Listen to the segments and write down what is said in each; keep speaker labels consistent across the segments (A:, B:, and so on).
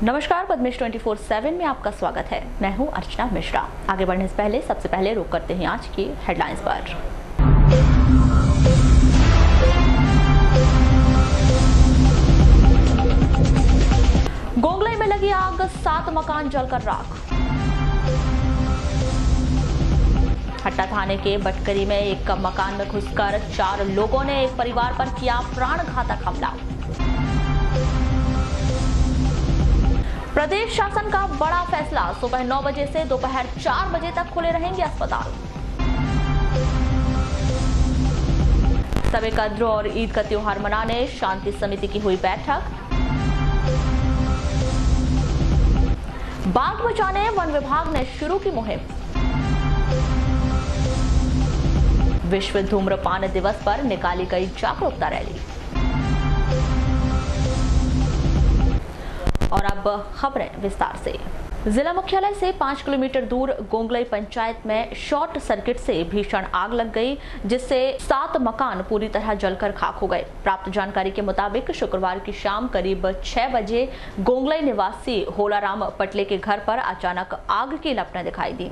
A: नमस्कार, पद्मेश 24/7 में आपका स्वागत है। मैं हूं अर्चना मिश्रा। आगे बढ़ने से पहले सबसे पहले रुक करते हैं आज की हेडलाइंस पर। गोंगलई में लगी आग, 7 मकान जलकर राख। हट्टा थाने के बटकरी में एक मकान में घुसकर 4 लोगों ने एक परिवार पर किया प्राणघातक हमला। प्रदेश शासन का बड़ा फैसला, सुबह 9 बजे से दोपहर 4 बजे तक खुले रहेंगे अस्पताल। सबे कद्र और ईद का त्योहार मनाने शांति समिति की हुई बैठक। बाघ बचाने वन विभाग ने शुरू की मुहिम। विश्व धूम्रपान दिवस पर निकाली गई जागरूकता रैली। और अब खबरें विस्तार से। जिला मुख्यालय से 5 किलोमीटर दूर गोंगलई पंचायत में शॉर्ट सर्किट से भीषण आग लग गई, जिससे 7 मकान पूरी तरह जलकर खाक हो गए। प्राप्त जानकारी के मुताबिक शुक्रवार की शाम करीब 6 बजे गोंगलई निवासी होलाराम पटले के घर पर अचानक आग की लपटें दिखाई दी।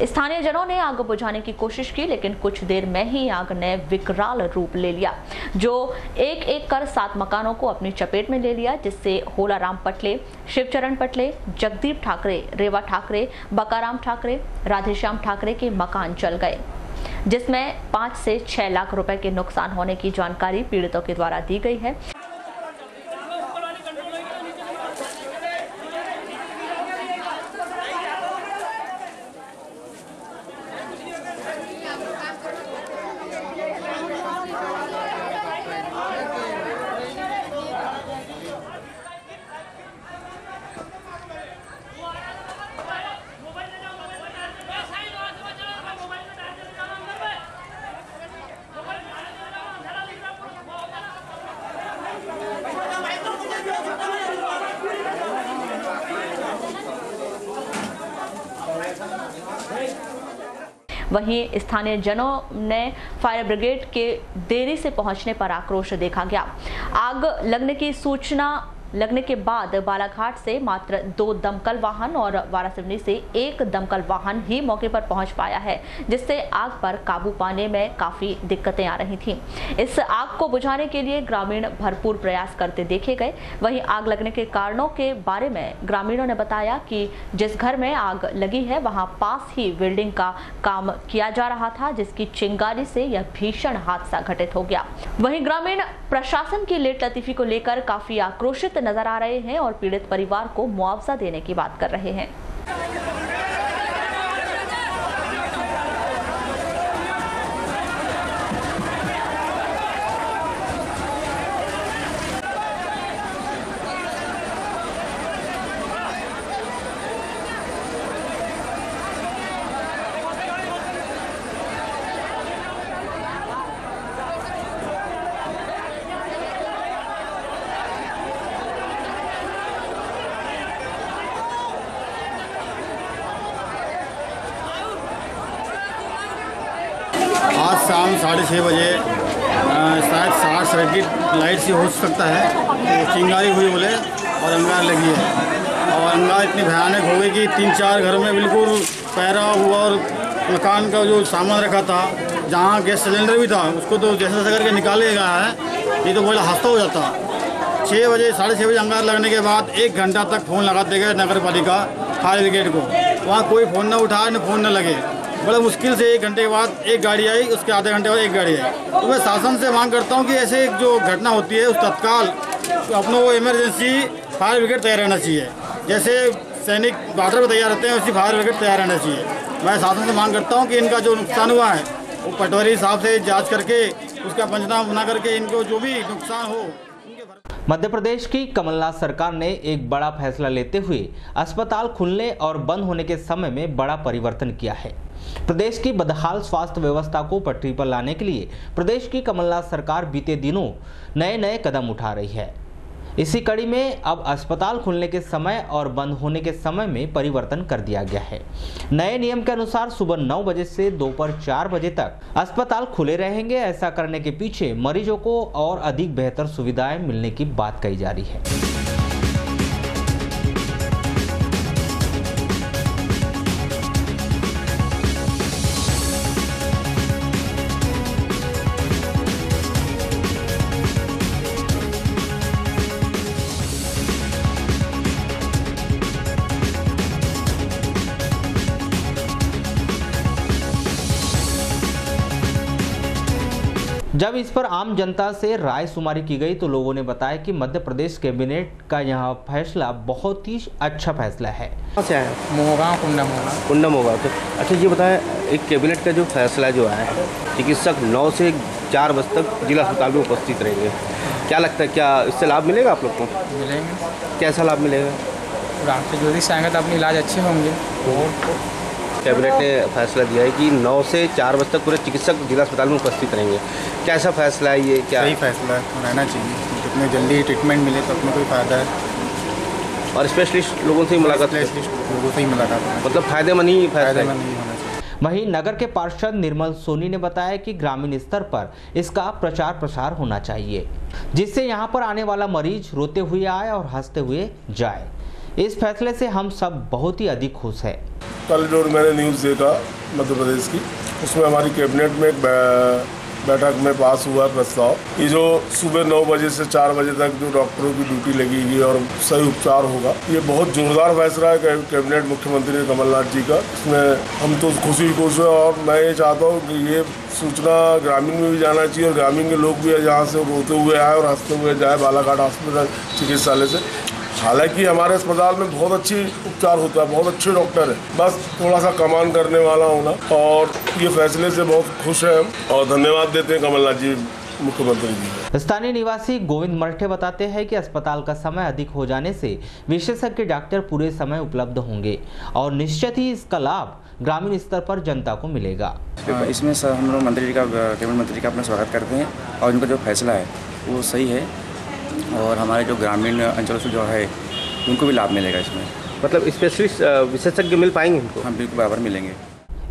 A: स्थानीय जनों ने आग बुझाने की कोशिश की, लेकिन कुछ देर में ही आग ने विकराल रूप ले लिया, जो एक एक कर 7 मकानों को अपनी चपेट में ले लिया, जिससे होलाराम पटले, शिवचरण पटले, जगदीप ठाकरे, रेवा ठाकरे, बकाराम ठाकरे, राधेश्याम ठाकरे के मकान जल गए, जिसमें 5 से 6 लाख रुपए के नुकसान होने की जानकारी पीड़ितों के द्वारा दी गई है। वहीं स्थानीय जनों ने फायर ब्रिगेड के देरी से पहुंचने पर आक्रोश देखा गया। आग लगने की सूचना लगने के बाद बालाघाट से मात्र 2 दमकल वाहन और वारासिवनी से 1 दमकल वाहन ही मौके पर पहुंच पाया है, जिससे आग पर काबू पाने में काफी दिक्कतें आ रही थीं। इस आग को बुझाने के लिए ग्रामीण भरपूर प्रयास करते देखे गए। वहीं आग लगने के कारणों के बारे में ग्रामीणों ने बताया कि जिस घर में आग लगी है वहां पास ही वेल्डिंग का काम किया जा रहा था, जिसकी चिंगारी से यह भीषण हादसा घटित हो गया। वहीं ग्रामीण प्रशासन की लेट लतीफी को लेकर काफी आक्रोशित नजर आ रहे हैं और पीड़ित परिवार को मुआवजा देने की बात कर रहे हैं।
B: आज शाम 6:30 बजे शायद शॉर्ट सर्किट लाइट से हो सकता है, तो चिंगारी हुई बोले और अंगार लगी है। और अंगार इतनी भयानक हो गई कि 3-4 घर में बिल्कुल पैरा हुआ और मकान का जो सामान रखा था, जहाँ गैस सिलेंडर भी था, उसको तो जैसे तैसे करके निकाले गया है, नहीं तो बोला हादसा हो जाता। 6 बजे 6:30 बजे अंगार लगने के बाद 1 घंटा तक फ़ोन लगाते गए नगर पालिका फायर ब्रिगेड को। वहाँ कोई फ़ोन न उठाए न फ़ोन न लगे। बड़ा मुश्किल से 1 घंटे के बाद एक गाड़ी आई, उसके आधे घंटे बाद एक गाड़ी आई। तो मैं शासन से मांग करता हूँ कि ऐसे जो घटना होती है उस तत्काल अपना वो इमरजेंसी फायर ब्रिगेड तैयार रहना चाहिए। जैसे सैनिक बॉर्डर पर तैयार रहते हैं, उसी फायर ब्रिगेड तैयार रहना चाहिए। मैं शासन से मांग करता हूँ कि इनका जो नुकसान हुआ है वो पटवारी साहब से जाँच करके उसका पंचनामा बना करके इनको जो भी नुकसान हो।
C: मध्य प्रदेश की कमलनाथ सरकार ने एक बड़ा फैसला लेते हुए अस्पताल खुलने और बंद होने के समय में बड़ा परिवर्तन किया है। प्रदेश की बदहाल स्वास्थ्य व्यवस्था को पटरी पर लाने के लिए प्रदेश की कमलनाथ सरकार बीते दिनों नए कदम उठा रही है। इसी कड़ी में अब अस्पताल खुलने के समय और बंद होने के समय में परिवर्तन कर दिया गया है। नए नियम के अनुसार सुबह 9 बजे से दोपहर 4 बजे तक अस्पताल खुले रहेंगे। ऐसा करने के पीछे मरीजों को और अधिक बेहतर सुविधाएं मिलने की बात कही जा रही है। जब इस पर आम जनता से राय शुमारी की गई तो लोगों ने बताया कि मध्य प्रदेश कैबिनेट का यह फैसला बहुत ही अच्छा फैसला है।
D: कहाँ से आए?
E: मोगा
D: कुंडम होगा। तो अच्छा ये बताएं, एक कैबिनेट का जो फैसला जो आया है, चिकित्सक 9 से 4 बजे तक जिला अस्पताल में उपस्थित रहेंगे, क्या लगता है, क्या इससे लाभ मिलेगा आप लोग को?
E: मिलेंगे।
D: कैसा लाभ मिलेगा?
E: डॉक्टर ज्योतिष आएंगे तो अपने इलाज अच्छे होंगे।
D: कैबिनेट ने फैसला दिया है कि 9 से 4 बजे तक पूरे चिकित्सक जिला अस्पताल में उपस्थित रहेंगे, कैसा फैसला है ये? क्या
B: सही फैसला है, रहना चाहिए। जितने जल्दी ट्रीटमेंट मिले तो अपने कोई फ़ायदा है।
D: और स्पेशलिस्ट लोगों से ही मुलाकात,
B: लोगों से ही मुलाकात
D: मतलब फायदेमंद ही फैसला है।
B: नहीं होना चाहिए।
C: वहीं नगर के पार्षद निर्मल सोनी ने बताया कि ग्रामीण स्तर पर इसका प्रचार प्रसार होना चाहिए, जिससे यहां पर आने वाला मरीज रोते हुए आए और हंसते हुए जाए। इस फैसले से हम सब बहुत ही अधिक खुश हैं।
F: कल जो मैंने न्यूज़ देखा मध्य प्रदेश की, उसमें हमारी कैबिनेट में एक बैठक में पास हुआ प्रस्ताव, ये जो सुबह 9 बजे से 4 बजे तक जो डॉक्टरों की ड्यूटी लगेगी और सही उपचार होगा, ये बहुत जोरदार फैसला है कैबिनेट मुख्यमंत्री कमलनाथ जी का। इसमें हम तो खुश है और मैं ये चाहता हूँ कि ये सूचना ग्रामीण में भी जाना चाहिए और ग्रामीण के लोग भी यहाँ से रोते हुए आए और हंसते हुए जाए बालाघाट हॉस्पिटल चिकित्सालय से। हालांकि हमारे अस्पताल में बहुत अच्छी उपचार होता है, बहुत अच्छे डॉक्टर हैं, बस थोड़ा सा कमान करने वाला होना। और ये फैसले से बहुत खुश हैं हम और धन्यवाद देते हैं कमलनाथ जी मुख्यमंत्री जी।
C: स्थानीय निवासी गोविंद मरठे बताते हैं कि अस्पताल का समय अधिक हो जाने से विशेषज्ञ डॉक्टर पूरे समय उपलब्ध होंगे और निश्चित ही इसका लाभ ग्रामीण स्तर पर जनता को मिलेगा।
G: इसमें हम लोग मंत्री जी का, कैबिनेट मंत्री का अपना स्वागत करते हैं और इनका जो फैसला है वो सही है और हमारे जो ग्रामीण अंचलों से जो है उनको भी लाभ मिलेगा इसमें।
D: मतलब स्पेशलिस्ट विशेषज्ञ मिल पाएंगे इनको?
G: हम बिल्कुल बराबर मिलेंगे।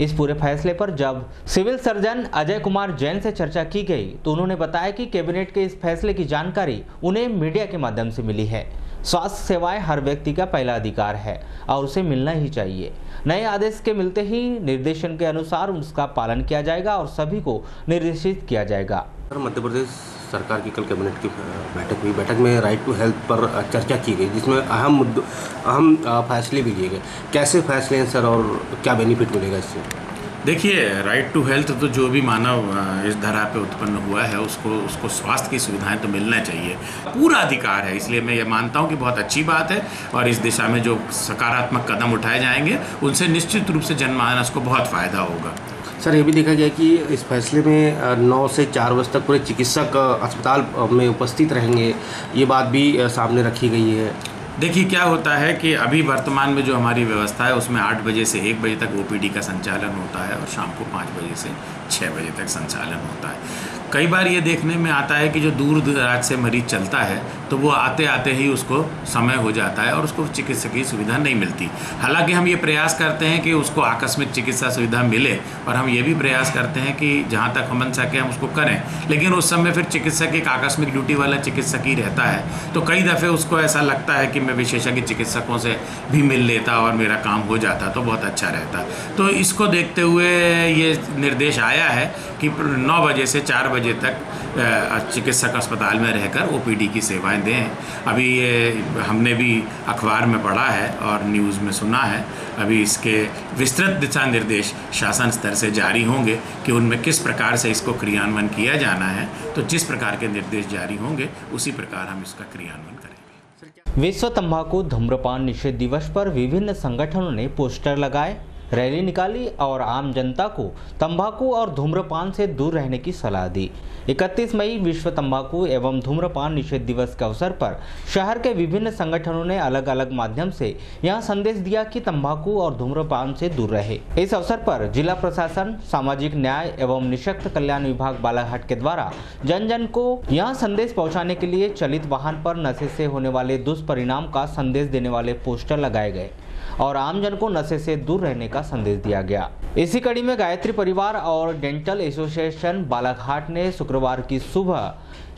C: इस पूरे फैसले पर जब सिविल सर्जन अजय कुमार जैन से चर्चा की गई तो उन्होंने बताया कि कैबिनेट के इस फैसले की जानकारी उन्हें मीडिया के माध्यम से मिली है। स्वास्थ्य सेवाएं हर व्यक्ति का पहला अधिकार है और उसे मिलना ही चाहिए। नए आदेश के मिलते ही निर्देशन के अनुसार उसका पालन किया जाएगा और सभी को निर्देशित किया जाएगा।
D: मध्य प्रदेश सरकार की कल कैबिनेट की बैठक हुई। बैठक में राइट टू हेल्थ पर चर्चा की गई, जिसमें अहम फैसले भी लिए गए। कैसे फैसले हैं सर और क्या बेनिफिट मिलेगा इससे?
H: देखिए, राइट टू हेल्थ तो जो भी मानव इस धरा पे उत्पन्न हुआ है उसको स्वास्थ्य की सुविधाएं तो मिलना चाहिए, पूरा अधिकार है। इसलिए मैं ये मानता हूँ कि बहुत अच्छी बात है और इस दिशा में जो सकारात्मक कदम उठाए जाएंगे उनसे निश्चित रूप से जनमानस को बहुत फ़ायदा होगा।
D: सर, ये भी देखा गया कि इस फैसले में 9 से 4 बजे तक पूरे चिकित्सक अस्पताल में उपस्थित रहेंगे, ये बात भी सामने रखी गई है।
H: देखिए, क्या होता है कि अभी वर्तमान में जो हमारी व्यवस्था है उसमें 8 बजे से 1 बजे तक ओपीडी का संचालन होता है और शाम को 5 बजे से 6 बजे तक संचालन होता है। कई बार ये देखने में आता है कि जो दूर दराज से मरीज चलता है तो वो आते आते ही उसको समय हो जाता है और उसको चिकित्सकीय सुविधा नहीं मिलती। हालांकि हम ये प्रयास करते हैं कि उसको आकस्मिक चिकित्सा सुविधा मिले और हम ये भी प्रयास करते हैं कि जहाँ तक हम सके हम उसको करें, लेकिन उस समय फिर चिकित्सक एक आकस्मिक ड्यूटी वाला चिकित्सक ही रहता है तो कई दफ़े उसको ऐसा लगता है कि मैं विशेषज्ञ चिकित्सकों से भी मिल लेता और मेरा काम हो जाता तो बहुत अच्छा रहता। तो इसको देखते हुए ये निर्देश आया है कि 9 बजे से 4 बजे तक चिकित्सक अस्पताल में रहकर ओपीडी की सेवाएं दें। अभी ये हमने भी अखबार में पढ़ा है और न्यूज़ में सुना है। अभी इसके विस्तृत दिशा निर्देश शासन स्तर से जारी होंगे कि उनमें किस प्रकार से इसको क्रियान्वयन किया जाना है। तो जिस प्रकार के निर्देश जारी होंगे उसी प्रकार हम इसका क्रियान्वयन करेंगे।
C: विश्व तंबाकू धूम्रपान निषेध दिवस पर विभिन्न संगठनों ने पोस्टर लगाए, रैली निकाली और आम जनता को तंबाकू और धूम्रपान से दूर रहने की सलाह दी। 31 मई विश्व तंबाकू एवं धूम्रपान निषेध दिवस के अवसर पर शहर के विभिन्न संगठनों ने अलग अलग माध्यम से यह संदेश दिया कि तंबाकू और धूम्रपान से दूर रहे। इस अवसर पर जिला प्रशासन, सामाजिक न्याय एवं निःशक्त कल्याण विभाग बालाघाट के द्वारा जन जन को यह संदेश पहुँचाने के लिए चलित वाहन पर नशे से होने वाले दुष्परिणाम का संदेश देने वाले पोस्टर लगाए गए और आमजन को नशे से दूर रहने का संदेश दिया गया। इसी कड़ी में गायत्री परिवार और डेंटल एसोसिएशन बालाघाट ने शुक्रवार की सुबह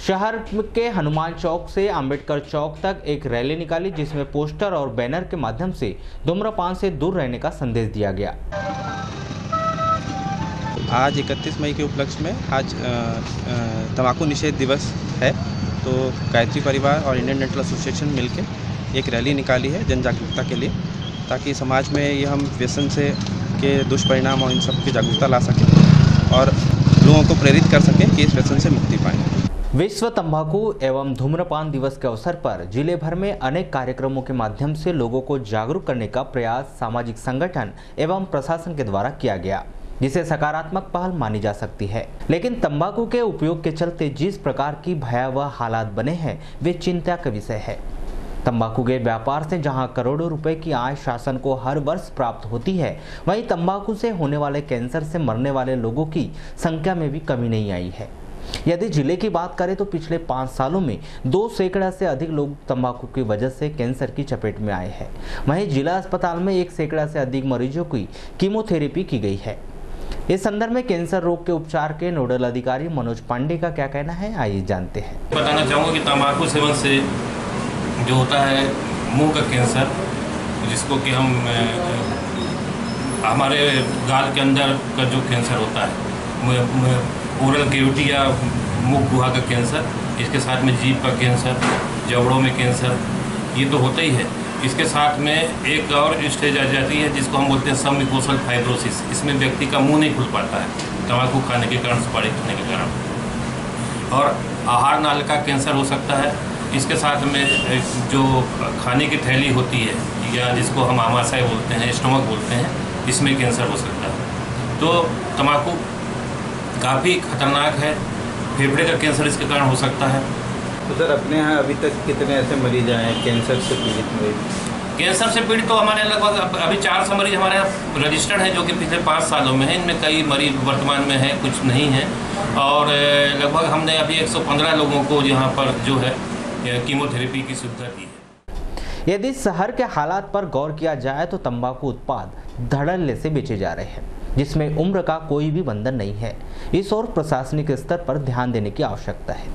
C: शहर के हनुमान चौक से अंबेडकर चौक तक एक रैली निकाली, जिसमें पोस्टर और बैनर के माध्यम से धूम्रपान से दूर रहने का संदेश दिया गया।
I: आज 31 मई के उपलक्ष्य में आज तंबाकू निषेध दिवस है, तो गायत्री परिवार और इंडियन डेंटल एसोसिएशन मिलकर एक रैली निकाली है जन जागरूकता के लिए, ताकि समाज में ये हम व्यसन से के दुष्परिणाम और इन सब की जागरूकता ला सकें और लोगों को प्रेरित कर सकें कि इस व्यसन से मुक्ति पाएं।
C: विश्व तंबाकू एवं धूम्रपान दिवस के अवसर पर जिले भर में अनेक कार्यक्रमों के माध्यम से लोगों को जागरूक करने का प्रयास सामाजिक संगठन एवं प्रशासन के द्वारा किया गया, जिसे सकारात्मक पहल मानी जा सकती है। लेकिन तंबाकू के उपयोग के चलते जिस प्रकार की भयावह हालात बने हैं वे चिंता का विषय है। तंबाकू के व्यापार से जहां करोड़ों रुपए की आय शासन को हर वर्ष प्राप्त होती है, वहीं तंबाकू से होने वाले कैंसर से मरने वाले लोगों की संख्या में भी कमी नहीं आई है। यदि जिले की बात करें तो पिछले 5 सालों में 2 सैकड़ा से अधिक लोग तंबाकू की वजह से कैंसर की चपेट में आए हैं। वहीं जिला अस्पताल में 1 सैकड़ा से अधिक मरीजों की कीमोथेरेपी की गई है। इस संदर्भ में कैंसर रोग के उपचार के नोडल अधिकारी मनोज पांडे का क्या कहना है, आइए जानते हैं।
J: बताना चाहूँगा कि तंबाकू सेवन से जो होता है मुंह का कैंसर, जिसको कि हम हमारे गाल के अंदर का जो कैंसर होता है, ओरल कैविटी या मुख गुहा का कैंसर, इसके साथ में जीभ का कैंसर, जबड़ों में कैंसर, ये तो होता ही है। इसके साथ में एक और स्टेज आ जाती है जिसको हम बोलते हैं सबम्यूकोसल फाइब्रोसिस। इसमें व्यक्ति का मुंह नहीं खुल पाता है तंबाकू खाने के कारण, सुपारी खाने के कारण। और आहार नाल का कैंसर हो सकता है। इसके साथ में जो खाने की थैली होती है या जिसको हम आमाशय बोलते हैं, स्टमक बोलते हैं, इसमें कैंसर हो सकता है। तो तंबाकू काफ़ी खतरनाक है। फेफड़े का कैंसर इसके कारण हो सकता है।
K: तो सर अपने यहाँ अभी तक कितने ऐसे मरीज आए हैं कैंसर से पीड़ित मरीज?
J: कैंसर से पीड़ित तो हमारे लगभग अभी 400 मरीज हमारे यहाँ रजिस्टर्ड हैं, जो कि पिछले 5 सालों में है। इनमें कई मरीज वर्तमान में हैं, कुछ नहीं हैं। और लगभग हमने अभी 115 लोगों को यहाँ पर जो है कीमोथेरेपी की सुविधा दी है।
C: यदि शहर के हालात पर गौर किया जाए तो तंबाकू उत्पाद धड़ल्ले से बेचे जा रहे हैं, जिसमें उम्र का कोई भी बंधन नहीं है। इस ओर प्रशासनिक स्तर पर ध्यान देने की आवश्यकता है।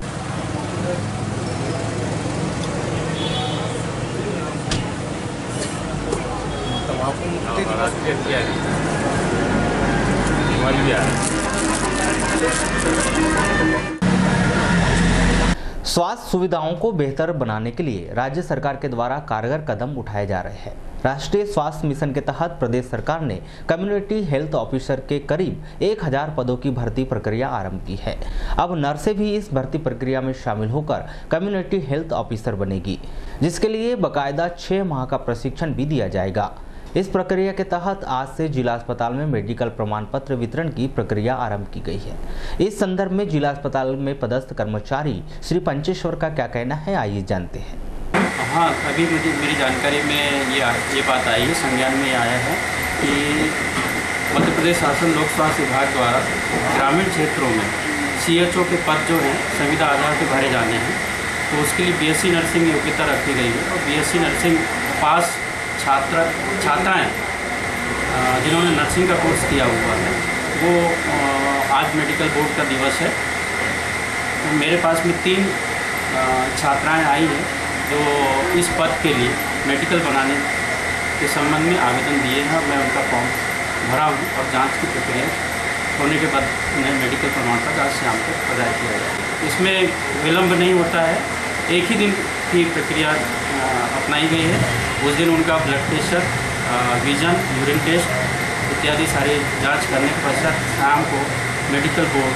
C: स्वास्थ्य सुविधाओं को बेहतर बनाने के लिए राज्य सरकार के द्वारा कारगर कदम उठाए जा रहे हैं। राष्ट्रीय स्वास्थ्य मिशन के तहत प्रदेश सरकार ने कम्युनिटी हेल्थ ऑफिसर के करीब 1000 पदों की भर्ती प्रक्रिया आरंभ की है। अब नर्सें भी इस भर्ती प्रक्रिया में शामिल होकर कम्युनिटी हेल्थ ऑफिसर बनेगी, जिसके लिए बाकायदा 6 माह का प्रशिक्षण भी दिया जाएगा। इस प्रक्रिया के तहत आज से जिला अस्पताल में मेडिकल प्रमाण पत्र वितरण की प्रक्रिया आरंभ की गई है। इस संदर्भ में जिला अस्पताल में पदस्थ कर्मचारी श्री पंचेश्वर का क्या कहना है, आइए जानते हैं।
L: हाँ, अभी मेरी जानकारी में ये बात आई है, संज्ञान में आया है कि मध्य प्रदेश शासन लोक स्वास्थ्य विभाग द्वारा ग्रामीण क्षेत्रों में CHO के पद जो हैं संविदा आधार पर भरे जाने हैं। तो उसके लिए BSc नर्सिंग योग्यता रखी गई है। और BSc नर्सिंग पास छात्राएँ जिन्होंने नर्सिंग का कोर्स किया हुआ है, वो आज मेडिकल बोर्ड का दिवस है। तो मेरे पास में 3 छात्राएँ आई हैं जो इस पद के लिए मेडिकल बनाने के संबंध में आवेदन दिए हैं। मैं उनका फॉर्म भरा हूँ और जांच की प्रक्रिया होने के बाद उन्हें मेडिकल प्रमाण पत्र आज शाम तक प्रदान किया जाएगा। इसमें विलम्ब नहीं होता है, एक ही दिन की प्रक्रिया अपनाई गई है। उस दिन उनका blood pressure, vision, urine test इत्यादि सारी जाँच करने के पश्चात शाम को मेडिकल बोर्ड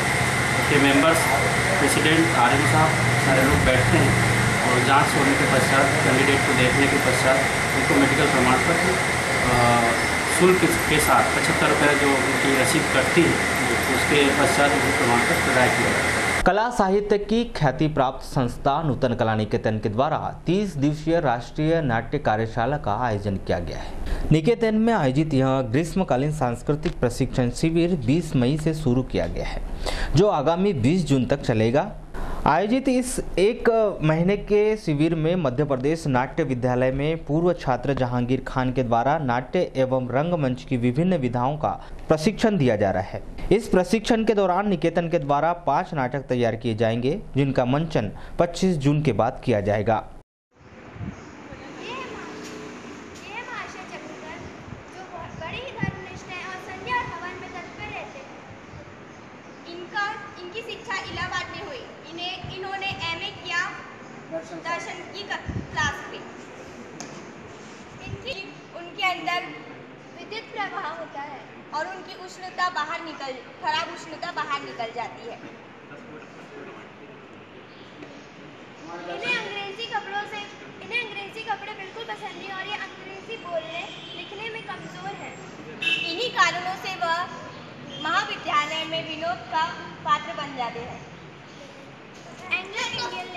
L: के मेंबर्स, प्रेसिडेंट, RM साहब सारे लोग बैठते हैं और जांच होने के पश्चात कैंडिडेट को देखने के पश्चात उनको मेडिकल प्रमाण पत्र शुल्क के साथ 75 रुपये जो उनकी रसीद कटती है, उसके पश्चात उनको प्रमाण पत्र प्रदान किया जाता है।
C: कला साहित्य की ख्याति प्राप्त संस्था नूतन कला निकेतन के द्वारा 30 दिवसीय राष्ट्रीय नाट्य कार्यशाला का आयोजन किया गया है। निकेतन में आयोजित यह ग्रीष्मकालीन सांस्कृतिक प्रशिक्षण शिविर 20 मई से शुरू किया गया है, जो आगामी 20 जून तक चलेगा। आयोजित इस 1 महीने के शिविर में मध्य प्रदेश नाट्य विद्यालय में पूर्व छात्र जहांगीर खान के द्वारा नाट्य एवं रंगमंच की विभिन्न विधाओं का प्रशिक्षण दिया जा रहा है। इस प्रशिक्षण के दौरान निकेतन के द्वारा 5 नाटक तैयार किए जाएंगे, जिनका मंचन 25 जून के बाद किया जाएगा।
M: इनकी शिक्षा इलाहाबाद में हुई। इन्होंने MA किया दर्शन की क्लास में। उनके अंदर विद्युत प्रवाह होता है और उनकी खराब उष्णता बाहर निकल जाती है। इन्हें अंग्रेजी कपड़े बिल्कुल पसंद नहीं और ये अंग्रेजी बोलने लिखने में कमजोर है। इन्हीं कारणों से वह महाविद्यालय में विनोद का पात्र बन जाते हैं। एंग्लो इंडियन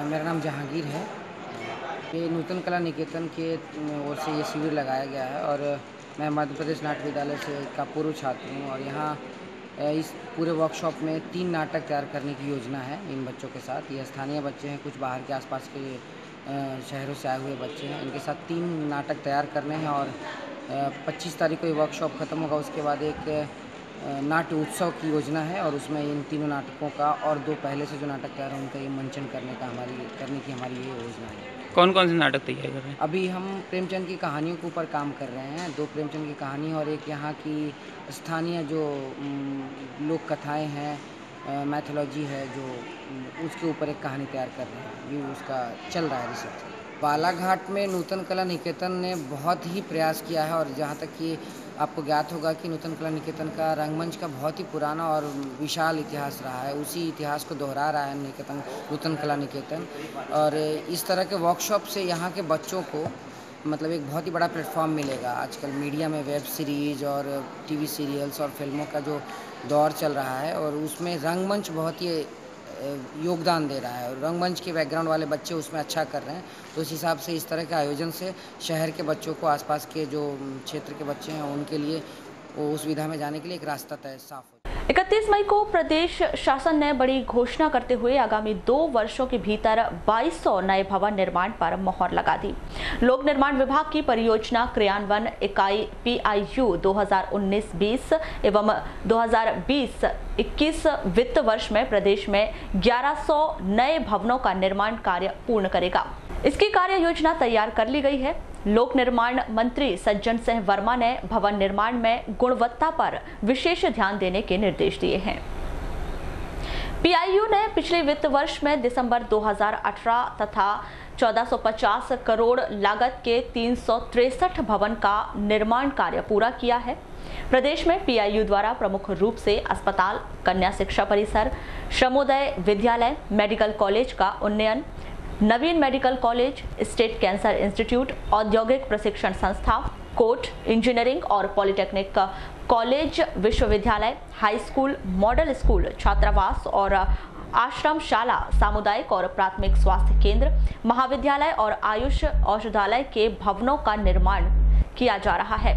N: मेरा नाम जहांगीर है। ये नूतन कला निकेतन के ओर से ये शिविर लगाया गया है और मैं मध्य प्रदेश नाट्य विद्यालय से का पूर्व छात्र हूँ और यहाँ इस पूरे वर्कशॉप में 3 नाटक तैयार करने की योजना है इन बच्चों के साथ। ये स्थानीय बच्चे हैं, कुछ बाहर के आसपास के शहरों से आए हुए बच्चे हैं। इनके साथ 3 नाटक तैयार करने हैं और 25 तारीख को ये वर्कशॉप ख़त्म होगा। उसके बाद एक नाट्य उत्सव की योजना है और उसमें इन तीनों नाटकों का और 2 पहले से जो नाटक तैयार हैं उनका ये मंचन करने की हमारी ये योजना है।
E: कौन कौन से नाटक तैयार कर रहे हैं?
N: अभी हम प्रेमचंद की कहानियों के ऊपर काम कर रहे हैं। 2 प्रेमचंद की कहानी और एक यहाँ की स्थानीय जो लोक कथाएँ हैं, मैथोलॉजी है, जो उसके ऊपर एक कहानी तैयार कर रहे हैं। ये उसका चल रहा है रिसर्च। बालाघाट में नूतन कला निकेतन ने बहुत ही प्रयास किया है और जहाँ तक कि आपको ज्ञात होगा कि नूतन कला निकेतन का रंगमंच का बहुत ही पुराना और विशाल इतिहास रहा है। उसी इतिहास को दोहरा रहा है नूतन कला निकेतन। और इस तरह के वर्कशॉप से यहाँ के बच्चों को मतलब एक बहुत ही बड़ा प्लेटफॉर्म मिलेगा। आजकल मीडिया में वेब सीरीज़ और टीवी सीरियल्स और फिल्मों का जो दौर चल रहा है और उसमें रंगमंच बहुत ही योगदान दे रहा है और रंगमंच के बैकग्राउंड वाले बच्चे उसमें अच्छा कर रहे हैं। तो उस हिसाब से इस तरह के आयोजन से शहर के बच्चों को, आसपास के जो क्षेत्र के बच्चे हैं उनके लिए उस विधा में जाने के लिए एक रास्ता तय साफ हो।
A: 31 मई को प्रदेश शासन ने बड़ी घोषणा करते हुए आगामी 2 वर्षों के भीतर 2200 नए भवन निर्माण पर मोहर लगा दी। लोक निर्माण विभाग की परियोजना क्रियान्वयन इकाई PIU 2019-20 एवं 2020-21 वित्त वर्ष में प्रदेश में 1100 नए भवनों का निर्माण कार्य पूर्ण करेगा। इसकी कार्य योजना तैयार कर ली गई है। लोक निर्माण मंत्री सज्जन सिंह वर्मा ने भवन निर्माण में गुणवत्ता पर विशेष ध्यान देने के निर्देश दिए हैं। PIU ने पिछले वित्त वर्ष में दिसंबर 2018 तथा 1450 करोड़ लागत के 363 भवन का निर्माण कार्य पूरा किया है। प्रदेश में PIU द्वारा प्रमुख रूप से अस्पताल, कन्या शिक्षा परिसर, श्रमोदय विद्यालय, मेडिकल कॉलेज का उन्नयन, नवीन medical college, state cancer institute, औद्योगिक प्रशिक्षण संस्था, कोर्ट, इंजीनियरिंग और पॉलिटेक्निक कॉलेज, विश्वविद्यालय, हाई स्कूल, मॉडल स्कूल, छात्रावास और आश्रमशाला, सामुदायिक और प्राथमिक स्वास्थ्य केंद्र, महाविद्यालय और आयुष औषधालय के भवनों का निर्माण किया जा रहा है।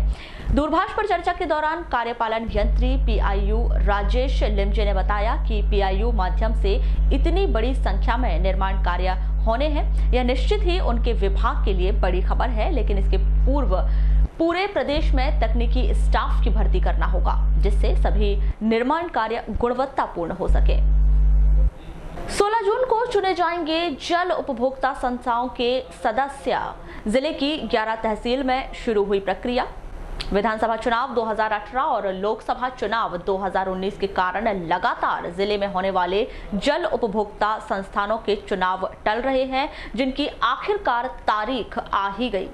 A: दूरभाष पर चर्चा के दौरान कार्यपालन यंत्री PIU राजेश लिमजे ने बताया कि PIU माध्यम से इतनी बड़ी संख्या में निर्माण कार्य होने हैं, यह निश्चित ही उनके विभाग के लिए बड़ी खबर है, लेकिन इसके पूर्व पूरे प्रदेश में तकनीकी स्टाफ की भर्ती करना होगा, जिससे सभी निर्माण कार्य गुणवत्तापूर्ण हो सके। 16 जून को चुने जाएंगे जल उपभोक्ता संस्थाओं के सदस्य। जिले की 11 तहसील में शुरू हुई प्रक्रिया। विधानसभा चुनाव 2018 और लोकसभा चुनाव 2019 के कारण लगातार जिले में होने वाले जल उपभोक्ता संस्थानों के चुनाव टल रहे हैं, जिनकी आखिरकार तारीख आ ही गई।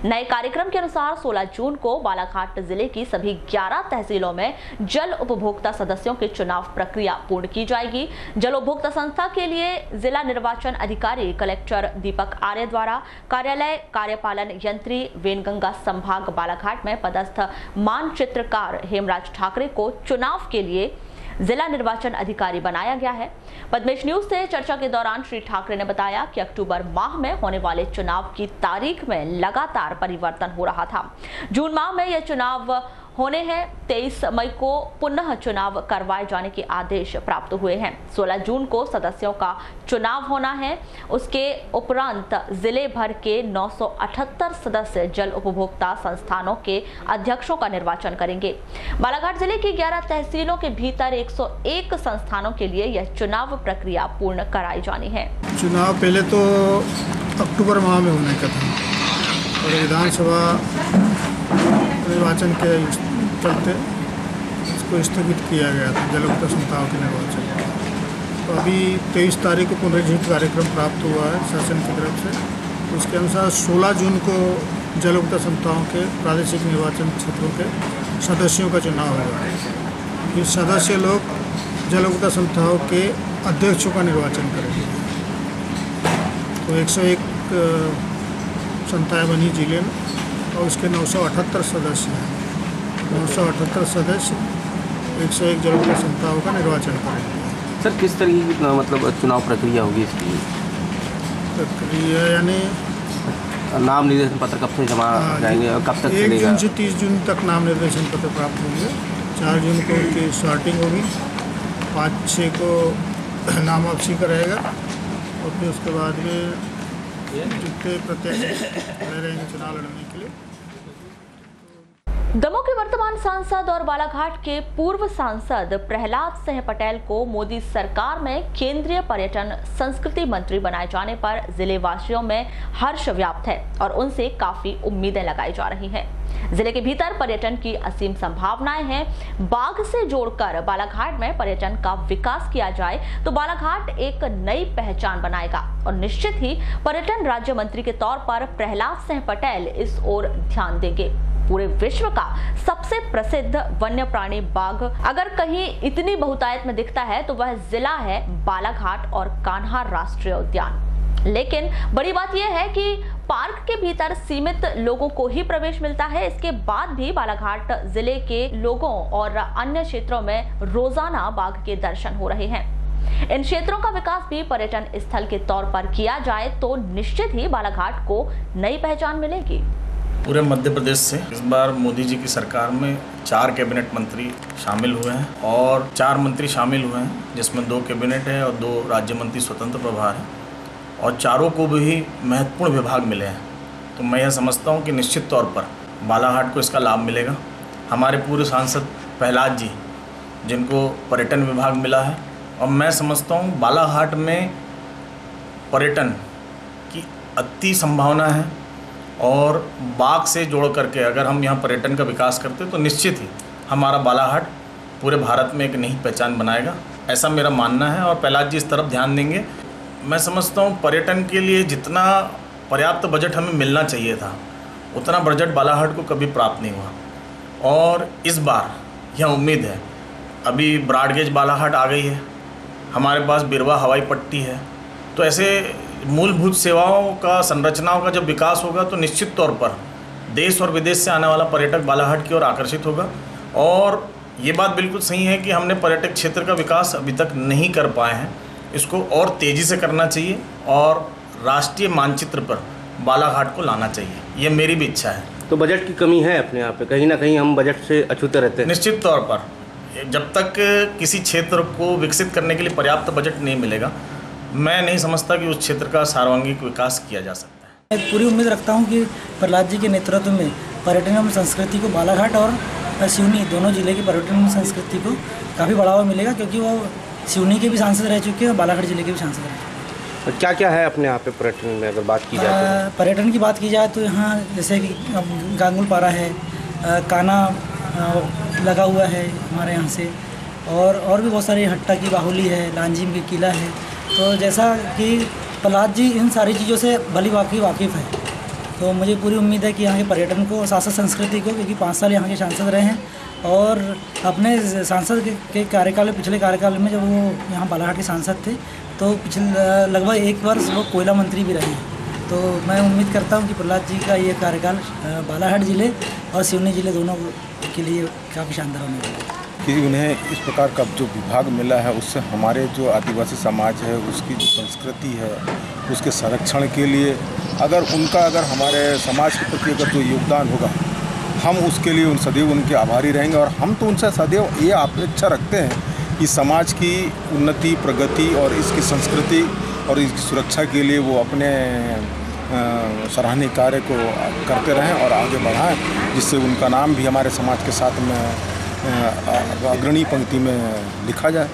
A: नए कार्यक्रम के अनुसार 16 जून को बालाघाट जिले की सभी 11 तहसीलों में जल उपभोक्ता सदस्यों के चुनाव प्रक्रिया पूर्ण की जाएगी। जल उपभोक्ता संस्था के लिए जिला निर्वाचन अधिकारी कलेक्टर दीपक आर्य द्वारा कार्यालय कार्यपालन यंत्री वेनगंगा संभाग बालाघाट में पदस्थ मानचित्रकार हेमराज ठाकरे को चुनाव के लिए जिला निर्वाचन अधिकारी बनाया गया है। पद्मेश न्यूज से चर्चा के दौरान श्री ठाकरे ने बताया कि अक्टूबर माह में होने वाले चुनाव की तारीख में लगातार परिवर्तन हो रहा था। जून माह में यह चुनाव होने हैं। 23 मई को पुनः चुनाव करवाए जाने के आदेश प्राप्त हुए हैं। 16 जून को सदस्यों का चुनाव होना है। उसके उपरांत जिले भर के 978 सदस्य जल उपभोक्ता संस्थानों के अध्यक्षों का निर्वाचन करेंगे। बालाघाट जिले की 11 तहसीलों के भीतर 101 संस्थानों के लिए यह चुनाव प्रक्रिया पूर्ण कराई जानी है।
O: चुनाव पहले तो अक्टूबर माह में होने का था और विधानसभा निर्वाचन के चलते इसको स्थगित किया गया था, जल उपभोक्ता संस्थाओं के निर्वाचन। तो अभी 23 तारीख को पुनर्जीवित कार्यक्रम प्राप्त हुआ है शासन की तरफ से। उसके अनुसार 16 जून को जल उपभोक्ता संस्थाओं के प्रादेशिक निर्वाचन क्षेत्रों के सदस्यों का चुनाव होगा। ये सदस्य लोग जल उपभोक्ता संस्थाओं के अध्यक्षों का निर्वाचन करेंगे। तो 101 संस्थाएँ बनी जिले में और उसके 978 सदस्य हैं। 978 सदस्य 101 जल उपभोक्ता संस्थाओं का निर्वाचन करेंगे।
D: सर, किस तरीके की मतलब चुनाव प्रक्रिया होगी इसकी?
O: प्रक्रिया यानी
D: नाम निर्देशन पत्र कब से जमा जाएंगे और कब तक
O: 1 जून से 30 जून तक नाम निर्देशन पत्र प्राप्त होंगे। 4 जून को उनकी स्टार्टिंग होगी, 5-6 को नाम वापसी करेगा और फिर उसके बाद में जितने प्रत्याशी रहेंगे चुनाव लड़ने के लिए।
A: दमोह के वर्तमान सांसद और बालाघाट के पूर्व सांसद प्रहलाद सिंह पटेल को मोदी सरकार में केंद्रीय पर्यटन संस्कृति मंत्री बनाए जाने पर जिले वासियों में हर्ष व्याप्त है और उनसे काफी उम्मीदें लगाई जा रही हैं। जिले के भीतर पर्यटन की असीम संभावनाएं हैं। बाघ से जोड़कर बालाघाट में पर्यटन का विकास किया जाए तो बालाघाट एक नई पहचान बनाएगा और निश्चित ही पर्यटन राज्य मंत्री के तौर पर प्रहलाद सिंह पटेल इस ओर ध्यान देंगे। पूरे विश्व का सबसे प्रसिद्ध वन्य प्राणी बाघ अगर कहीं इतनी बहुतायत में दिखता है तो वह जिला है बालाघाट और कान्हा राष्ट्रीय उद्यान। लेकिन बड़ी बात यह है कि पार्क के भीतर सीमित लोगों को ही प्रवेश मिलता है। इसके बाद भी बालाघाट जिले के लोगों और अन्य क्षेत्रों में रोजाना बाघ के दर्शन हो रहे हैं। इन क्षेत्रों का विकास भी पर्यटन स्थल के तौर पर किया जाए तो निश्चित ही बालाघाट को नई पहचान मिलेगी।
P: पूरे मध्य प्रदेश से इस बार मोदी जी की सरकार में 4 कैबिनेट मंत्री शामिल हुए हैं और 4 मंत्री शामिल हुए हैं, जिसमें 2 कैबिनेट है और 2 राज्य मंत्री स्वतंत्र प्रभार हैं और चारों को भी महत्वपूर्ण विभाग मिले हैं। तो मैं यह समझता हूं कि निश्चित तौर पर बालाघाट को इसका लाभ मिलेगा। हमारे पूर्व सांसद प्रहलाद जी जिनको पर्यटन विभाग मिला है और मैं समझता हूं बालाघाट में पर्यटन की अति संभावना है और बाघ से जोड़ करके अगर हम यहाँ पर्यटन का विकास करते तो निश्चित ही हमारा बालाघाट पूरे भारत में एक नई पहचान बनाएगा, ऐसा मेरा मानना है और प्रहलाद जी इस तरफ ध्यान देंगे। मैं समझता हूँ पर्यटन के लिए जितना पर्याप्त बजट हमें मिलना चाहिए था उतना बजट बालाघाट को कभी प्राप्त नहीं हुआ और इस बार यह उम्मीद है। अभी ब्रॉडगेज बालाघाट आ गई है, हमारे पास बिरवा हवाई पट्टी है, तो ऐसे मूलभूत सेवाओं का संरचनाओं का जब विकास होगा तो निश्चित तौर पर देश और विदेश से आने वाला पर्यटक बालाघाट की ओर आकर्षित होगा। और ये बात बिल्कुल सही है कि हमने पर्यटक क्षेत्र का विकास अभी तक नहीं कर पाए हैं, इसको और तेज़ी से करना चाहिए और राष्ट्रीय मानचित्र पर बालाघाट को लाना चाहिए, ये मेरी भी इच्छा है।
D: तो बजट की कमी है अपने यहाँ पे, कहीं ना कहीं हम बजट से अछूते रहते हैं।
P: निश्चित तौर पर जब तक किसी क्षेत्र को विकसित करने के लिए पर्याप्त बजट नहीं मिलेगा, मैं नहीं समझता कि उस क्षेत्र का सर्वांगीण विकास किया जा सकता है।
Q: मैं पूरी उम्मीद रखता हूं कि प्रहलाद जी के नेतृत्व में पर्यटन एवं संस्कृति को बालाघाट और सिवनी दोनों जिले की पर्यटन एवं संस्कृति को काफ़ी बढ़ावा मिलेगा, क्योंकि वो सिवनी के भी सांसद रह चुके हैं और बालाघाट जिले के भी सांसद रह चुके हैं।
D: क्या क्या है अपने यहाँ पे पर्यटन में अगर बात की जाए तो?
Q: पर्यटन की बात की जाए तो यहाँ जैसे कि गांगुल पारा है, काना लगा हुआ है हमारे यहाँ से, और भी बहुत सारी हट्टा की बाहुली है, लांजीम की किला है। तो जैसा कि प्रहलाद जी इन सारी चीज़ों से भली वाकिफ़ है, तो मुझे पूरी उम्मीद है कि यहाँ के पर्यटन को, शासन संस्कृति को, क्योंकि 5 साल यहाँ के सांसद रहे हैं और अपने सांसद के कार्यकाल में, पिछले कार्यकाल में जब वो यहाँ बालाघाट के सांसद थे तो पिछले लगभग 1 वर्ष वो कोयला मंत्री भी रहे हैं। तो मैं उम्मीद करता हूँ कि प्रहलाद जी का ये कार्यकाल बालाघाट ज़िले और सिवनी ज़िले दोनों के लिए काफ़ी शानदार होने वाला है
R: कि उन्हें इस प्रकार का जो विभाग मिला है उससे हमारे जो आदिवासी समाज है उसकी जो संस्कृति है उसके संरक्षण के लिए अगर हमारे समाज के प्रति अगर जो योगदान होगा हम उसके लिए सदैव उनके आभारी रहेंगे। और हम तो उनसे सदैव ये अपेक्षा रखते हैं कि समाज की उन्नति, प्रगति और इसकी संस्कृति और इसकी सुरक्षा के लिए वो अपने सराहनीय कार्य को करते रहें और आगे बढ़ाएं, जिससे उनका नाम भी हमारे समाज के साथ में अग्रणी पंक्ति में लिखा जाए।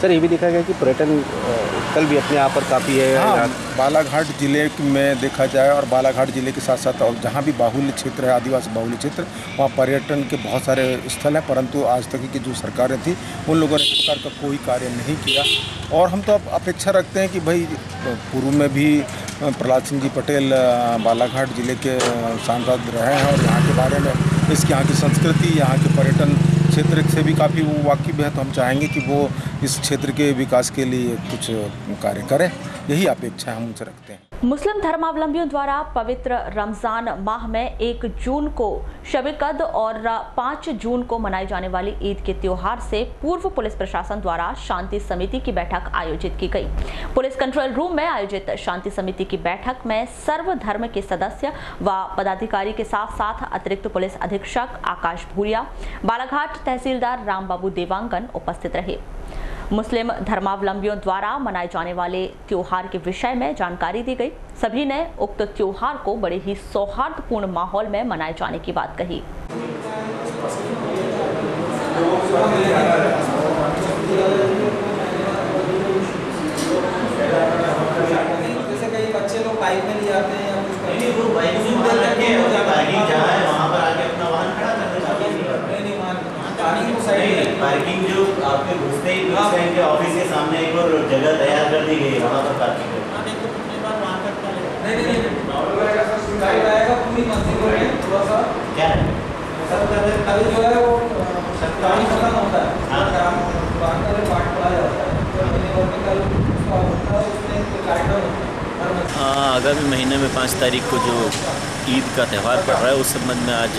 S: सर, ये भी देखा गया कि पर्यटन स्थल भी अपने आप पर काफ़ी है।
R: हाँ, बालाघाट जिले में देखा जाए और बालाघाट जिले के साथ साथ और जहाँ भी बाहुल्य क्षेत्र है, आदिवासी बाहुल्य क्षेत्र, वहाँ पर्यटन के बहुत सारे स्थल हैं, परंतु आज तक की जो सरकारें थी उन लोगों ने इस प्रकार का कोई कार्य नहीं किया। और हम तो अब अपेक्षा रखते हैं कि भाई पूर्व में भी प्रहलाद सिंह जी पटेल बालाघाट जिले के सांसद रहे हैं और यहाँ के बारे में इसकी यहाँ की संस्कृति, यहाँ के पर्यटन क्षेत्र से भी काफ़ी वो वाकिफ़ है, तो हम चाहेंगे कि वो इस क्षेत्र के विकास के लिए कुछ कार्य करें। यही अपेक्षा हम उनसे रखते हैं।
A: मुस्लिम धर्मावलंबियों द्वारा पवित्र रमजान माह में 1 जून को शब-ए-कद्र और 5 जून को मनाई जाने वाली ईद के त्योहार से पूर्व पुलिस प्रशासन द्वारा शांति समिति की बैठक आयोजित की गई। पुलिस कंट्रोल रूम में आयोजित शांति समिति की बैठक में सर्व धर्म के सदस्य व पदाधिकारी के साथ साथ अतिरिक्त पुलिस अधीक्षक आकाश भूरिया, बालाघाट तहसीलदार रामबाबू देवांगन उपस्थित रहे। मुस्लिम धर्मावलंबियों द्वारा मनाए जाने वाले त्योहार के विषय में जानकारी दी गई। सभी ने उक्त त्योहार को बड़े ही सौहार्दपूर्ण माहौल में मनाए जाने की बात कही।
K: जैसे कई बच्चे लोग बाइक में ले जाते हैं या कुछ नहीं, वो बाइक में पार्किंग जहाँ है वहाँ पर आके अपना वाहन खड़ा करते हैं। पार्किंग जो आपके घुसते ही पुलिस लाइन के ऑफिस के सामने एक और जगह तैयार कर दी गई है, वहाँ पर पार्किंग थोड़ा सा क्या है कल जो है वो सप्ताह खत्म होता है।
T: आगामी महीने में 5 तारीख को जो ईद का त्यौहार पड़ रहा है, उस संबंध में आज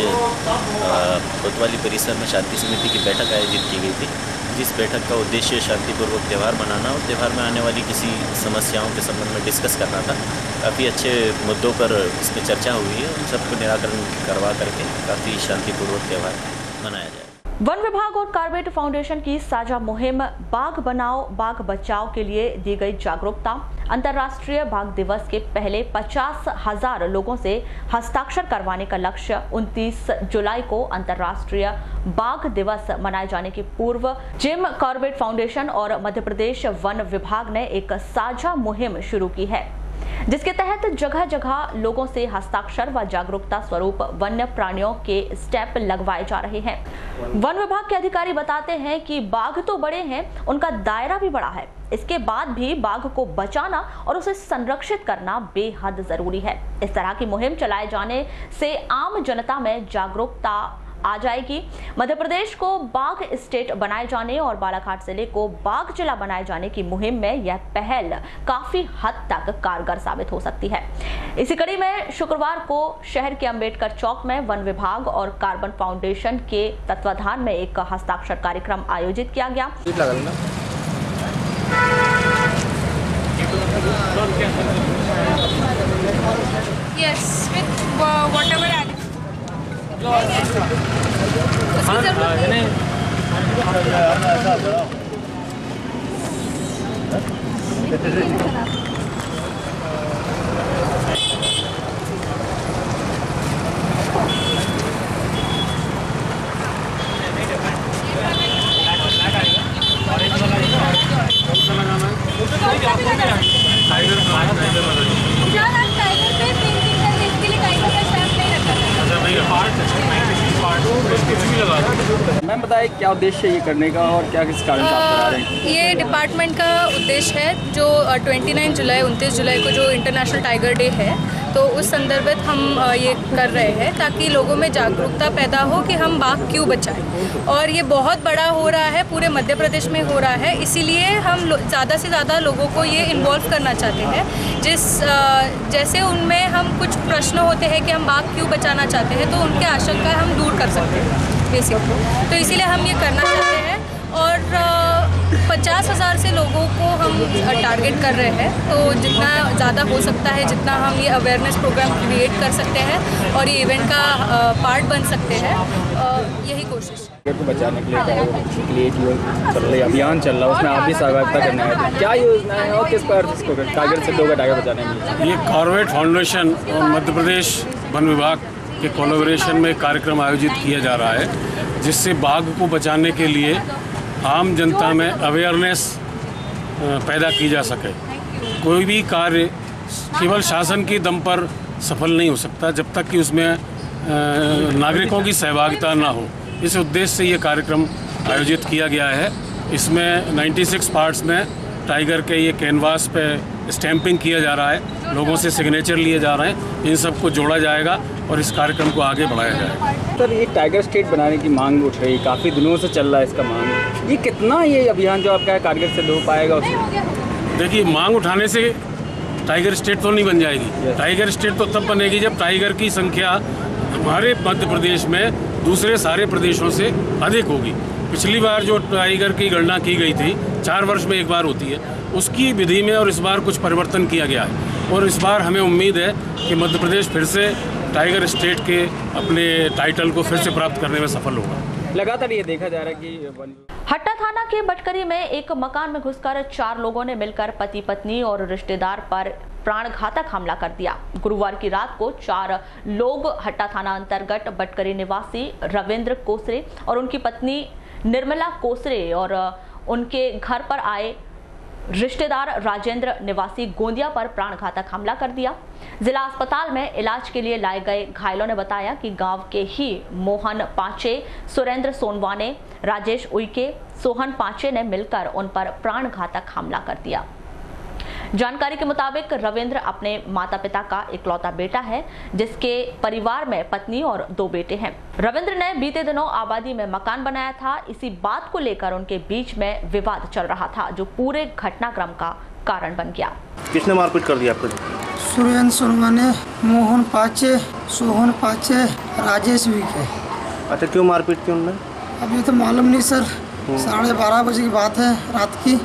T: कोतवाली परिसर में शांति समिति की बैठक आयोजित की गई थी, जिस बैठक का उद्देश्य शांतिपूर्वक त्यौहार मनाना और त्यौहार में आने वाली किसी समस्याओं के संबंध में डिस्कस करना था। काफ़ी अच्छे मुद्दों पर इसमें चर्चा हुई है, उन सबको निराकरण करवा करके काफ़ी शांतिपूर्वक त्यौहार मनाया जाए।
A: वन विभाग और कार्बेट फाउंडेशन की साझा मुहिम बाघ बनाओ बाघ बचाओ के लिए दी गई जागरूकता। अंतर्राष्ट्रीय बाघ दिवस के पहले 50,000 लोगों से हस्ताक्षर करवाने का लक्ष्य 29 जुलाई को अंतर्राष्ट्रीय बाघ दिवस मनाए जाने के पूर्व जिम कॉर्बेट फाउंडेशन और मध्य प्रदेश वन विभाग ने एक साझा मुहिम शुरू की है, जिसके तहत जगह जगह लोगों से हस्ताक्षर व जागरूकता स्वरूप वन्य प्राणियों के स्टेप लगवाए जा रहे हैं। वन विभाग के अधिकारी बताते हैं कि बाघ तो बड़े हैं, उनका दायरा भी बड़ा है। इसके बाद भी बाघ को बचाना और उसे संरक्षित करना बेहद जरूरी है। इस तरह की मुहिम चलाए जाने से आम जनता में जागरूकता आ जाएगी। मध्य प्रदेश को बाघ स्टेट बनाए जाने और बालाघाट जिले को बाघ जिला बनाए जाने की मुहिम में यह पहल काफी हद तक कारगर साबित हो सकती है। इसी कड़ी में शुक्रवार को शहर के अंबेडकर चौक में वन विभाग और कार्बन फाउंडेशन के तत्वाधान में एक हस्ताक्षर कार्यक्रम आयोजित किया गया।
U: Yes, with whatever
V: मैम बताइए क्या उद्देश्य है ये करने का और क्या किस कारण से आप करा रहे हैं?
U: ये डिपार्टमेंट का उद्देश्य है जो 29 जुलाई 29 जुलाई को जो इंटरनेशनल टाइगर डे है, तो उस संदर्भित हम ये कर रहे हैं ताकि लोगों में जागरूकता पैदा हो कि हम बाघ क्यों बचाएं। और ये बहुत बड़ा हो रहा है, पूरे मध्य प्रदेश में हो रहा है, इसीलिए हम ज़्यादा से ज़्यादा लोगों को ये इन्वॉल्व करना चाहते हैं। जैसे उनमें हम कुछ प्रश्न होते हैं कि हम बाघ क्यों बचाना चाहते हैं, तो उनके आशंका हम दूर कर सकते हैं बेसिकली। तो इसीलिए हम ये करना चाहते हैं। और 50,000 से लोगों को हम टारगेट कर रहे हैं। तो जितना ज़्यादा हो सकता है, जितना हम ये अवेयरनेस प्रोग्राम क्रिएट कर सकते हैं और ये इवेंट का पार्ट बन सकते हैं, यही कोशिश है।
V: को बचाने के लिए जो चल रही अभियान चल रहा है उसमें आप भी सहभागिता करना है, क्या योजना है और किस पर इसको टाइगर से 2 का टाइगर बचाने में?
B: ये कॉर्बेट फाउंडेशन और मध्य प्रदेश वन विभाग के कोलैबोरेशन में कार्यक्रम आयोजित किया जा रहा है, जिससे बाघ को बचाने के लिए आम जनता में अवेयरनेस पैदा की जा सके। कोई भी कार्य केवल शासन के दम पर सफल नहीं हो सकता जब तक कि उसमें नागरिकों की सहभागिता ना हो। इस उद्देश्य से ये कार्यक्रम आयोजित किया गया है। इसमें 96 पार्ट्स में टाइगर के ये कैनवास पे स्टैंपिंग किया जा रहा है, लोगों से सिग्नेचर लिए जा रहे हैं, इन सब को जोड़ा जाएगा और इस कार्यक्रम को आगे बढ़ाया जाएगा।
V: सर, ये टाइगर स्टेट बनाने की मांग उठ रही है, काफ़ी दिनों से चल रहा है इसका मांग, ये कितना ये अभियान जो आपका है टारगेट से हो पाएगा उसमें?
B: देखिए, मांग उठाने से टाइगर स्टेट तो नहीं बन जाएगी। टाइगर स्टेट तो तब बनेगी जब टाइगर की संख्या हमारे मध्य प्रदेश में दूसरे सारे प्रदेशों से अधिक होगी। पिछली बार जो टाइगर की गणना की गई थी 4 वर्ष में एक बार होती है, उसकी विधि में और इस बार कुछ परिवर्तन किया गया है और इस बार हमें उम्मीद है कि मध्य प्रदेश फिर से टाइगर स्टेट के अपने टाइटल को फिर से प्राप्त करने में सफल होगा।
V: लगातार ये देखा जा रहा है कि
A: हट्टा थाना के बटकरी में एक मकान में घुसकर 4 लोगों ने मिलकर पति पत्नी और रिश्तेदार पर प्राणघातक हमला कर दिया। गुरुवार की रात को 4 लोग हट्टा थाना अंतर्गत बटकरी निवासी रविंद्र कोसरे और उनकी पत्नी निर्मला कोसरे और उनके घर पर आए रिश्तेदार राजेंद्र निवासी गोंदिया पर प्राणघातक हमला कर दिया। जिला अस्पताल में इलाज के लिए लाए गए घायलों ने बताया कि गांव के ही मोहन पांचे, सुरेंद्र सोनवाने, राजेश उइके, सोहन पांचे ने मिलकर उन पर प्राणघातक हमला कर दिया। जानकारी के मुताबिक रविंद्र अपने माता पिता का इकलौता बेटा है, जिसके परिवार में पत्नी और 2 बेटे हैं। रविंद्र ने बीते दिनों आबादी में मकान बनाया था। इसी बात को लेकर उनके बीच में विवाद चल रहा था, जो पूरे घटनाक्रम का कारण बन गया।
D: किसने मारपीट कर दिया आपको?
Q: सुरेंद्र सोनवाने, मोहन पाचे, सोहन पाचे, राजेश विके।
D: अच्छा, क्यों मारपीट की उन्होंने?
Q: अभी तो मालूम नहीं सर, 12:30 बजे की बात है रात की,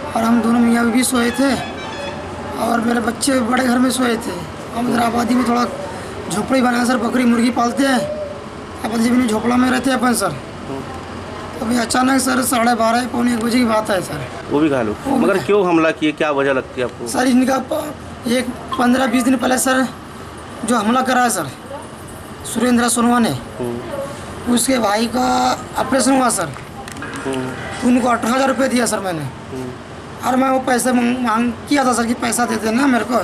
Q: और हम दोनों मियाँ बीवी सोए थे और मेरे बच्चे बड़े घर में सोए थे। हम इधर आबादी में थोड़ा झोपड़ी बनाया सर, बकरी मुर्गी पालते हैं, अपन जब झोपड़ा में रहते हैं अपन सर। अभी अचानक सर 12:30 पौने 1 बजे की बात है सर।
D: वो भी घायल हो, मगर क्यों हमला किए, क्या वजह लगती है आपको?
Q: सर इनका 15-20 दिन पहले सर जो हमला करा है सर सुरेंद्र सोनवा ने, उसके भाई का ऑपरेशन हुआ सर, उनको 18,000 रुपये दिया सर मैंने, और मैं वो पैसे मांग किया था सर कि पैसा दे देना मेरे को,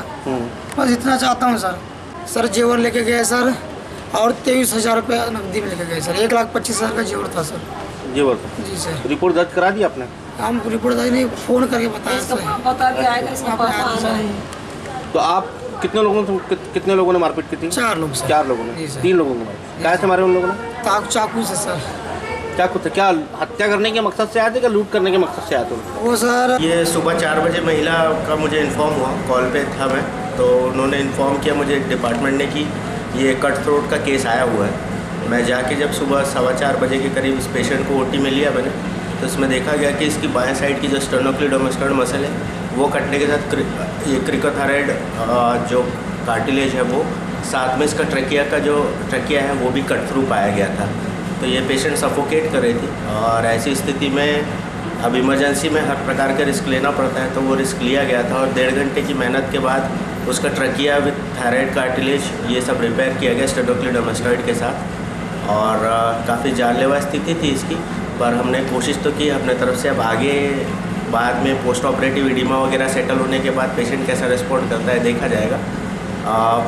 Q: बस इतना चाहता हूँ सर। सर जेवर लेके गए सर और 23,000 रुपये नकदी में लेके गए सर। 1,25,000 का जेवर था सर।
D: जेवर?
Q: जी सर।
D: रिपोर्ट दर्ज करा दी आपने?
Q: हम रिपोर्ट दर्ज नहीं, फ़ोन करके बताया सर।
D: तो आप कितने लोगों ने मारपीट की थी?
Q: 4 लोग सर।
D: 4 लोगों ने? 3 लोगों को मारा? क्या से मारे उन लोगों ने?
Q: चाकू से सर।
D: चाकू से? क्या हत्या करने के मकसद से आए थे, क्या लूट करने के मकसद से आए थे
Q: वो सर?
F: ये सुबह 4 बजे महिला का मुझे इन्फॉर्म हुआ, कॉल पे था मैं, तो उन्होंने इन्फॉर्म किया मुझे डिपार्टमेंट ने कि ये कट थ्रोट का केस आया हुआ है। मैं जाके जब सुबह 4:15 बजे के करीब इस पेशेंट को ओटी में लिया मैंने, तो इसमें देखा गया कि इसकी बाएं साइड की जो स्टर्नोक्लिडोमास्टाइड मसल है वो कटने के साथ ये क्रिकोथायरॉइड जो कार्टिलेज है वो, साथ में इसका ट्रकिया है वो भी कट थ्रू पाया गया था। तो ये पेशेंट सफोकेट कर रही थी और ऐसी स्थिति में अब इमरजेंसी में हर प्रकार का रिस्क लेना पड़ता है, तो वो रिस्क लिया गया था और 1.5 घंटे की मेहनत के बाद उसका ट्रकिया विद थायराइड कार्टिलेज ये सब रिपेयर किया गया स्टेनोक्लिडोमास्टाइड के साथ। और काफ़ी जानलेवा स्थिति थी इसकी, पर हमने कोशिश तो की अपने तरफ से। अब आगे बाद में पोस्ट ऑपरेटिव एडिमा वगैरह सेटल होने के बाद पेशेंट कैसा रिस्पॉन्ड करता है देखा जाएगा।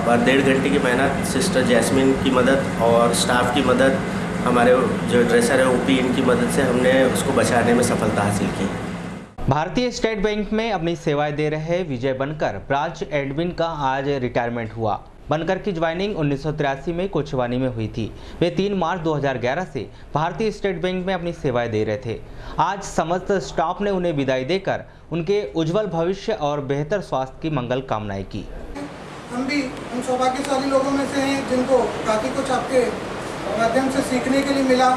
F: पर 1.5 घंटे की मेहनत, सिस्टर जैस्मिन की मदद और स्टाफ की मदद, हमारे जो ड्रेसर है ओपी, इनकी मदद से हमने उसको बचाने में सफलता हासिल की।
C: भारतीय स्टेट बैंक में अपनी सेवाएं दे रहे विजय बनकर ब्रांच एडमिन का आज रिटायरमेंट हुआ। बनकर की ज्वाइनिंग 1983 में कोचवानी में हुई थी। वे 3 मार्च 2011 से भारतीय स्टेट बैंक में अपनी सेवाएं दे रहे थे। आज समस्त स्टाफ ने उन्हें विदाई देकर उनके उज्जवल भविष्य और बेहतर स्वास्थ्य की मंगल कामनाएं की।
W: हम भी उन सौभाग्यशाली लोगों में से हैं जिनको काफ़ी कुछ आपके माध्यम से सीखने के लिए मिला।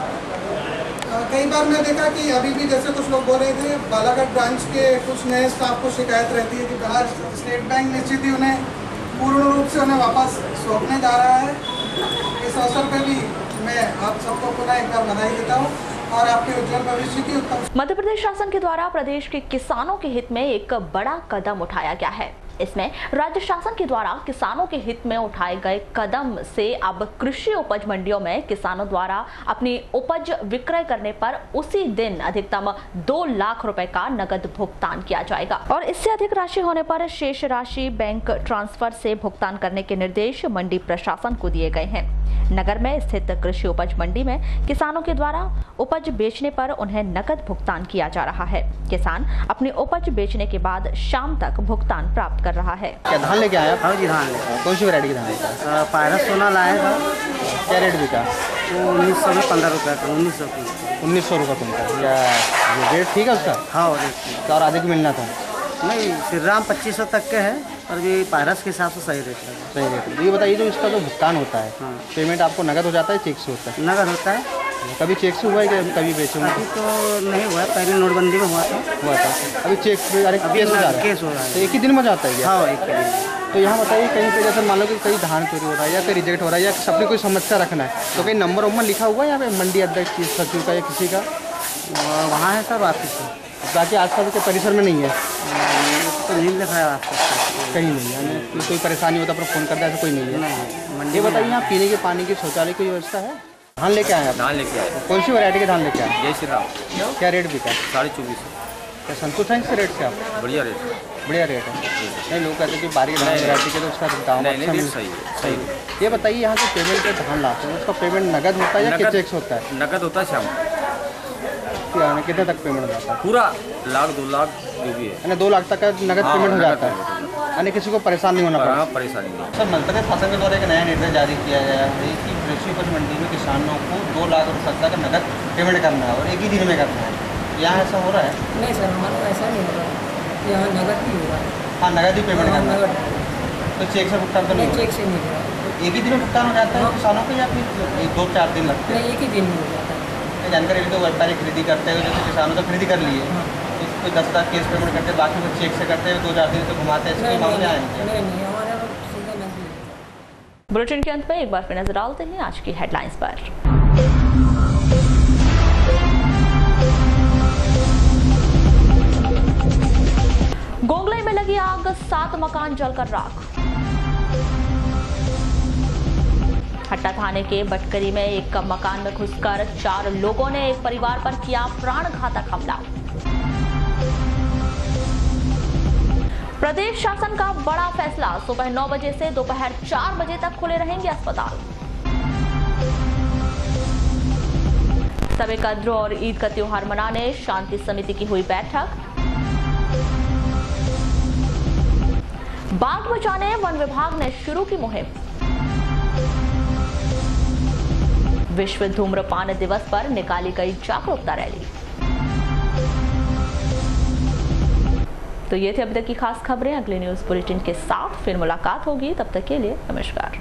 W: कई बार मैं देखा कि अभी भी जैसे कुछ लोग बोल रहे थे, बालाघाट ब्रांच के कुछ नए स्टाफ को शिकायत रहती है कि बाहर स्टेट बैंक निश्चित ही उन्हें पूर्ण रूप से उन्हें वापस सौंपने जा रहा है। इस अवसर पर भी मैं आप सबको पुनः एक बार बधाई देता हूँ और आपके उज्जवल भविष्य की उत्तम।
A: मध्य प्रदेश शासन के द्वारा प्रदेश के किसानों के हित में एक बड़ा कदम उठाया गया है। इसमें राज्य शासन के द्वारा किसानों के हित में उठाए गए कदम से अब कृषि उपज मंडियों में किसानों द्वारा अपनी उपज विक्रय करने पर उसी दिन अधिकतम 2 लाख रुपए का नगद भुगतान किया जाएगा और इससे अधिक राशि होने पर शेष राशि बैंक ट्रांसफर से भुगतान करने के निर्देश मंडी प्रशासन को दिए गए हैं। नगर में स्थित कृषि उपज मंडी में किसानों के द्वारा उपज बेचने पर उन्हें नकद भुगतान किया जा रहा है। किसान अपनी उपज बेचने के बाद शाम तक भुगतान प्राप्त कर रहा है।
G: क्या धान लेके आया? हाँ जी, धान ले। कौन सी वैरायटी की धान लेके आया? पायरस सोना लाया था। क्या रेट बिका? वो 1900 में 15 रुपये का। 1900 रुपये कुंटल। या रेट ठीक है उसका? हाँ रेट। और अधिक मिलना था? नहीं, श्री राम 2500 तक के है और ये पायरस के हिसाब से सही रेट है। सही रेट है। ये बताइए, जो इसका जो भुगतान होता है, पेमेंट आपको नगद हो जाता है, चेक से होता है? नगद होता है। कभी चेक से हुआ है कि कभी बेचे? अभी तो नहीं हुआ, पहले नोटबंदी में हुआ था। अभी चेक से केस हो रहा है। तो एक ही दिन में जाता है? हाँ, एक ही दिन। तो यहाँ बताइए, कहीं पे जैसे मान लो कि कहीं धान चोरी हो रहा है या कहीं रिजेक्ट हो रहा है या सबने कोई समस्या रखना है, तो कहीं नंबर वंबर लिखा हुआ है यहाँ पे मंडी अध्यक्ष की, सचिव का या किसी का? वहाँ है सर, ऑफिस है। बाकी आसपास के परिसर में नहीं है? तो नहीं लिखा है आसपास, कहीं नहीं है। कोई परेशानी होता पर फोन करता है, ऐसा कोई नहीं है? ये बताइए, यहाँ पीने के पानी की, शौचालय की व्यवस्था है? धान लेके आए? धान लेके आए। कौन सी वैरायटी के धान लेके आए? जय श्री राम। क्या रेट बिका? 2450। क्या संतुष्ट है इसके रेट से आप? बढ़िया रेट। बढ़िया रेट है। नहीं, लोग कहते हैं कि बारीक धान वैरायटी के तो उसका दाम अच्छा मिल। सही है, सही है। ये बताइए, यहाँ से पेमेंट के धान लाते हैं, उसका पेमेंट नगद होता है या चेक से होता है? नगद होता है शाम। कितने तक पेमेंट हो जाता है? पूरा 1 लाख 2 लाख जो भी है, 2 लाख तक का नगद पेमेंट हो जाता है। यानी किसी को परेशान नहीं होना पड़ा? परेशानी नहीं। सर, मध्य प्रदेश शासन के द्वारा एक नया निर्देश जारी किया गया है कि कृषि उपज मंडी में किसानों को 2 लाख रुपये तक का नगद पेमेंट करना है और एक ही दिन में करना है। यहाँ ऐसा हो रहा है? नहीं सर, हमारा ऐसा नहीं हो रहा है। यहाँ नगद ही हो रहा है। हाँ, नगद ही पेमेंट करना है। तो चेक से भुगतान तो नहीं? चेक से नहीं हो रहा। एक ही दिन में भुगतान हो जाता है किसानों को या फिर 2-4 दिन लगते हैं? एक ही दिन में हो जाता है। जानकारी तो व्यापारी खरीदी करते हैं, जैसे किसानों तो खरीदी कर लिए, कोई 10,000 केस पेमेंट करते हैं, बाकी वो चेक से करते हैं, 2-4 दिन तो घुमाते हैं। इसके मामले आएंगे?
A: बुलेटिन के अंत में एक बार फिर नजर डालते हैं आज की हेडलाइंस पर। गोंगलई में लगी आग, 7 मकान जलकर राख। हट्टा थाने के बटकरी में एक मकान में घुसकर 4 लोगों ने एक परिवार पर किया प्राणघातक हमला। प्रदेश शासन का बड़ा फैसला, सुबह 9 बजे से दोपहर 4 बजे तक खुले रहेंगे अस्पताल। शब-ए कद्र और ईद का त्योहार मनाने शांति समिति की हुई बैठक। बाघ बचाने वन विभाग ने शुरू की मुहिम। विश्व धूम्रपान दिवस पर निकाली गई जागरूकता रैली। तो ये थे अब तक की खास खबरें। अगले न्यूज बुलेटिन के साथ फिर मुलाकात होगी, तब तक के लिए नमस्कार।